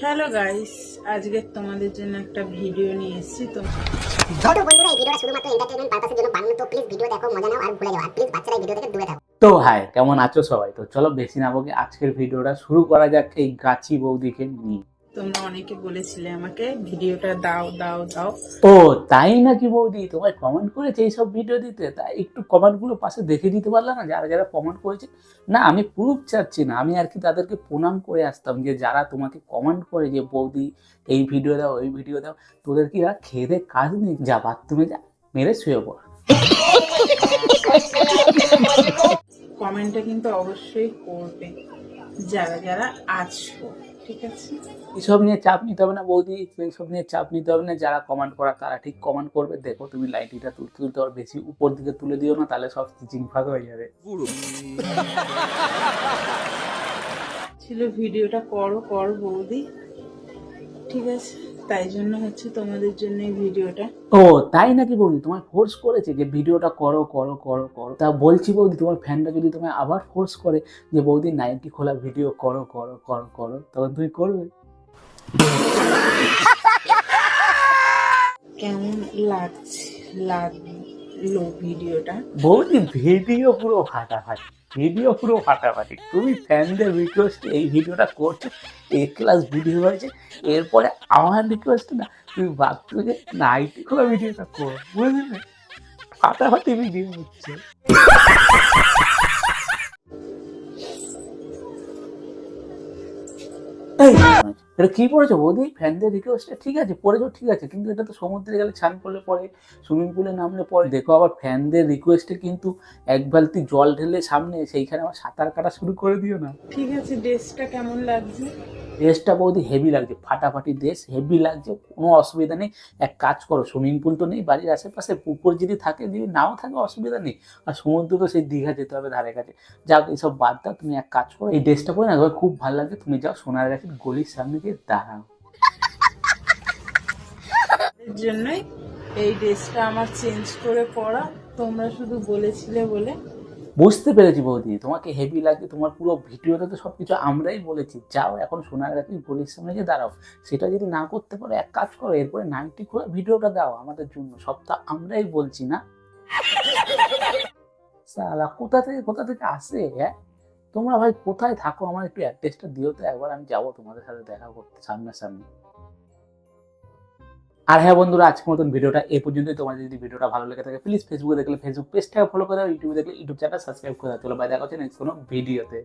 Hello guys, আজকে তোমাদের জন্য একটা ভিডিও নিয়ে এসেছি। তো ছোট বন্ধুরা, এই ভিডিওটা শুধুমাত্র এন্টারটেইনমেন্ট পারপাসের জন্য বানানো। তো প্লিজ ভিডিও দেখো, মজা নাও আর ভুলে যাও। আর প্লিজ বাচ্চারা এই ভিডিও থেকে দূরে থাকো। তো হাই, কেমন আছো সবাই? তো চলো বেশি না বকে আজকের ভিডিওটা শুরু করা যাক এই গাছি বৌদিকে নিয়ে। তোমরা অনেকে বলেছিলে আমাকে ভিডিওটা দাও দাও দাও। ও তাই নাকি বৌদি? তোমায় কমেন্ট করেছে এইসব ভিডিও দিতে? তাই একটু কমেন্টগুলো পাশে দেখে দিতে পারলাম না? যারা যারা কমেন্ট করেছে, না আমি প্রুফ চাচ্ছি না, আমি আর কি তাদেরকে প্রণাম করে আসতাম যে যারা তোমাকে কমেন্ট করে যে বৌদি এই ভিডিও দাও ওই ভিডিও দাও, তোদের কি আর খেয়ে কাজ নেই? যা বাথরুমে যা, মেরে শুয়ে পড়। কমেন্টটা কিন্তু অবশ্যই করবে যারা যারা আছো, ঠিক আছে? এইসব নিয়ে চাপ নিতে হবে না বৌদি, এইসব নিয়ে চাপ নিতে হবে না। যারা কমেন্ট করা তারা ঠিক কমেন্ট করবে। দেখো তুমি লাইটিটা তুলতে তুলতে আর বেশি উপর দিকে তুলে দিও না, তাহলে সব স্টিচিং ফাঁক হয়ে যাবে। ছিল ভিডিওটা করো করো বৌদি, ঠিক আছে? তাই জন্য হচ্ছে তোমাদের জন্য এই ভিডিওটা। ও তাই নাকি বৌদি? তোমায় ফোর্স করেছে যে ভিডিওটা করো করো করো করো? তা বলছি বৌদি, তোমার ফ্যানটা যদি তোমায় আবার ফোর্স করে যে বৌদি নাইটি খোলা ভিডিও করো করো করো করো, তখন তুমি করবে? কেমন লাগলো ভিডিওটা? বৌদি ভিডিও পুরো ফাটাফাটি, ভিডিও পুরো ফাটাফাটি। তুমি ফ্যানদের রিকোয়েস্ট এই ভিডিওটা করছো, এ ক্লাস ভিডিও হয়েছে। এরপরে আমার রিকোয়েস্ট না, তুমি বাথরুমে নাইটি খোলা ভিডিওটা করো, বুঝলে? ফাটাফাটি ভিডিও হচ্ছে। এটা কি পড়েছো বৌদি? ফ্যানদের রিকোয়েস্টে ঠিক আছে পড়েছো, ঠিক আছে, কিন্তু এটা তো সমুদ্রে গেলে স্নান করলে পরে, সুইমিং পুলে নামলে পরে। দেখো আবার ফ্যানদের রিকোয়েস্টে কিন্তু এক বালতি জল ঢেলে সামনে সেইখানে আবার সাঁতার কাটা শুরু করে দিও না। ঠিক আছে, ড্রেসটা কেমন লাগছে? ড্রেসটা বৌদি হেভি লাগছে, ফাটাফাটি ড্রেস, হেভি লাগছে, কোনো অসুবিধা নেই। এক কাজ করো, সুইমিং পুল তো নেই বাড়ির আশেপাশে, পুকুর যদি থাকে, যদি নাও থাকে অসুবিধা নেই। আর সমুদ্র তো সেই দীঘা যেতে হবে ধারে কাছে। যাও এইসব বাদ দাও, তুমি এক কাজ করো, এই ড্রেসটা পরে না তোমার খুব ভালো লাগছে, তুমি যাও সোনার গাছের গলির সামনে গিয়ে দাঁড়াও। এর জন্যই এই ড্রেসটা আমার চেঞ্জ করে পরা, তোমরা শুধু বলেছিলে বলে। বুঝতে পেরেছি বৌদি, তোমাকে হেভি লাগছে, তোমার পুরো ভিডিওতে তো সবকিছু আমরাই বলেছি। যাও এখন সোনার গাছের গলির সামনে গিয়ে দাঁড়াও। সেটা যদি না করতে পারো, এক কাজ করো, এরপরে নাইটি খোলা ভিডিওটা দাও আমাদের জন্য, সবটা আমরাই বলছি না? সালা কোথা থেকে আসে? হ্যাঁ তোমরা ভাই কোথায় থাকো? আমার একটু অ্যাড্রেসটা দিও তো, একবার আমি যাবো তোমাদের সাথে দেখা করতে সামনাসামনি। আর হ্যাঁ বন্ধুরা, আজকের মতন ভিডিওটা এই পর্যন্তই। তোমাদের যদি ভিডিওটা ভালো লেগে থাকে, প্লিজ ফেসবুকে দেখলে ফেসবুক পেজটাকে ফলো করে দাও, ইউটিউবে দেখলে ইউটিউব চ্যানেলটা সাবস্ক্রাইব করে দাও। চলো বাই, দেখা হচ্ছে নেক্সট কোনো ভিডিওতে।